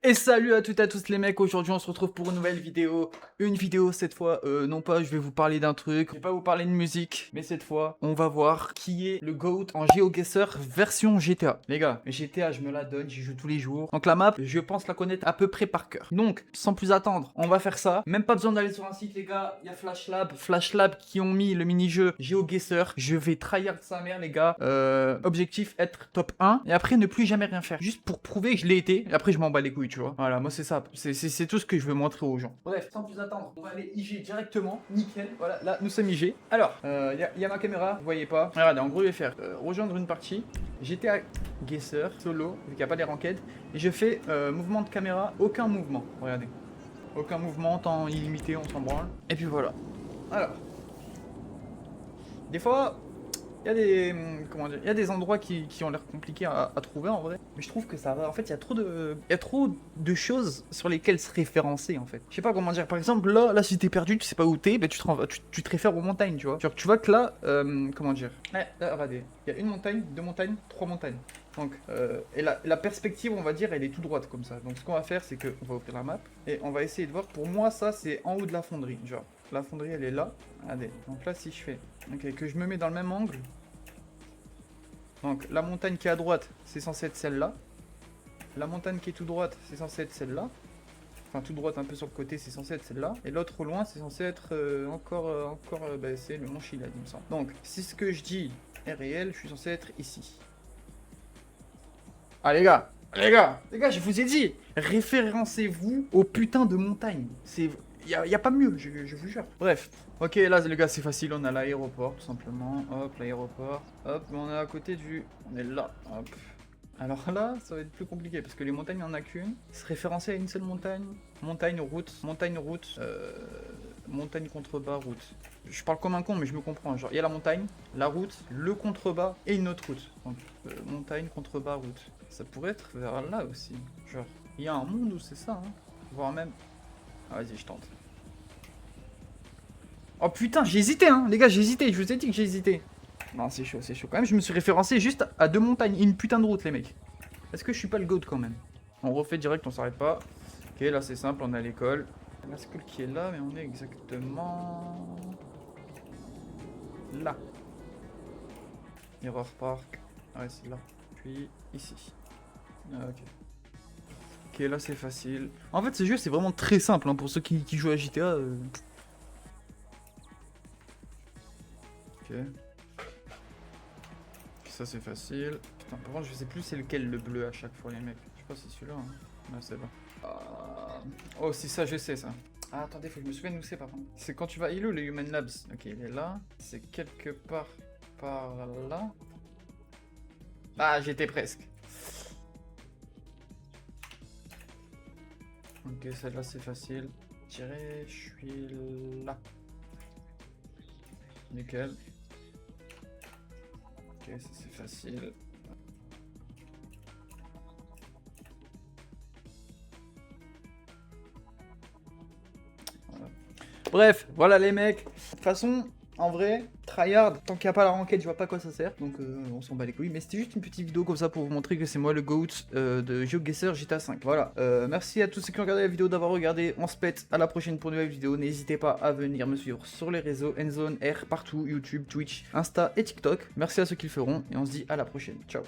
Et salut à toutes et à tous les mecs, aujourd'hui on se retrouve pour une nouvelle vidéo. Une vidéo cette fois, non pas je vais vous parler d'un truc, je vais pas vous parler de musique, mais cette fois on va voir qui est le GOAT en GeoGuessr version GTA. Les gars, GTA je me la donne, j'y joue tous les jours. Donc la map, je pense la connaître à peu près par cœur. Donc sans plus attendre, on va faire ça. Même pas besoin d'aller sur un site les gars, il y a Flashlab qui ont mis le mini-jeu GeoGuessr. Je vais tryhard sa mère les gars. Objectif être top 1 et après ne plus jamais rien faire. Juste pour prouver que je l'ai été et après je m'en bats les couilles. Tu vois. Voilà, moi c'est ça, c'est tout ce que je veux montrer aux gens. Bref, sans plus attendre, on va aller IG directement, nickel. Voilà, là nous sommes IG. Alors, y a ma caméra, vous voyez pas. Regardez, en gros je vais faire rejoindre une partie. GTA Guessr, solo, vu qu'il n'y a pas les ranked. Et je fais mouvement de caméra, aucun mouvement. Regardez. Aucun mouvement, temps illimité, on s'en branle. Et puis voilà. Alors. Des fois, il y a des, comment dire, il y a des endroits qui ont l'air compliqués à trouver en vrai. Mais je trouve que ça va. En fait, il y a trop de choses sur lesquelles se référencer en fait. Je sais pas comment dire. Par exemple, là, si t'es perdu, tu sais pas où t'es, ben tu te réfères aux montagnes, tu vois. Genre, tu vois que là, comment dire. Ouais, là, regardez. Il y a une montagne, deux montagnes, trois montagnes. Donc, et la perspective, on va dire, elle est tout droite comme ça. Donc, ce qu'on va faire, c'est qu'on va ouvrir la map et on va essayer de voir. Pour moi, ça, c'est en haut de la fonderie. Genre, la fonderie, elle est là. Regardez. Donc là, si je fais, ok, que je me mets dans le même angle. Donc, la montagne qui est à droite, c'est censé être celle-là. La montagne qui est tout droite, c'est censé être celle-là. Enfin, tout droite, un peu sur le côté, c'est censé être celle-là. Et l'autre au loin, c'est censé être bah, c'est le mont Chiliad, il me semble. Donc, si ce que je dis est réel, je suis censé être ici. Ah les gars, je vous ai dit, référencez-vous aux putains de montagnes. C'est, y a pas mieux, je vous jure. Bref, ok, là les gars, c'est facile, on a l'aéroport tout simplement. Hop, l'aéroport. Hop, on est à côté du, on est là. Hop. Alors là, ça va être plus compliqué parce que les montagnes, il n'y en a qu'une. Se référencer à une seule montagne. Montagne, route, montagne, contrebas, route. Je parle comme un con, mais je me comprends. Genre, il y a la montagne, la route, le contrebas et une autre route. Donc, montagne, contrebas, route. Ça pourrait être vers là aussi. Genre, il y a un monde où c'est ça, hein. Voire même. Ah, vas-y, je tente. Oh putain, j'ai hésité, hein. Les gars, j'ai hésité. Je vous ai dit que j'ai hésité. Non, c'est chaud, c'est chaud. Quand même, je me suis référencé juste à deux montagnes et une putain de route, les mecs. Est-ce que je suis pas le GOAT quand même? On refait direct, on s'arrête pas. Ok, là c'est simple, on est à l'école. La school qui est là, mais on est exactement là. Mirror Park. Ouais, c'est là. Puis ici. Ah, ok. Ok, là c'est facile. En fait, ce jeu c'est vraiment très simple hein, pour ceux qui jouent à GTA. Ok. Ça c'est facile. Putain, par contre, je sais plus c'est lequel le bleu à chaque fois, les mecs. Je sais pas si c'est celui-là. Hein. Ouais, c'est bon. Oh, c'est ça, je sais ça. Ah, attendez, faut que je me souvienne où c'est par contre. C'est quand tu vas. Il est où le Human Labs? Ok, il est là. C'est quelque part par là. Ah, j'étais presque. Ok, celle-là c'est facile. Je suis là. Nickel. Ok, ça c'est facile. Bref, voilà les mecs. De toute façon, en vrai, tryhard, tant qu'il n'y a pas la ranked, je vois pas à quoi ça sert. Donc on s'en bat les couilles. Mais c'était juste une petite vidéo comme ça pour vous montrer que c'est moi le GOAT de GeoGuessr GTA 5. Voilà. Merci à tous ceux qui ont regardé la vidéo d'avoir regardé. On se pète à la prochaine pour une nouvelle vidéo. N'hésitez pas à venir me suivre sur les réseaux Endzone, R, partout, YouTube, Twitch, Insta et TikTok. Merci à ceux qui le feront. Et on se dit à la prochaine. Ciao.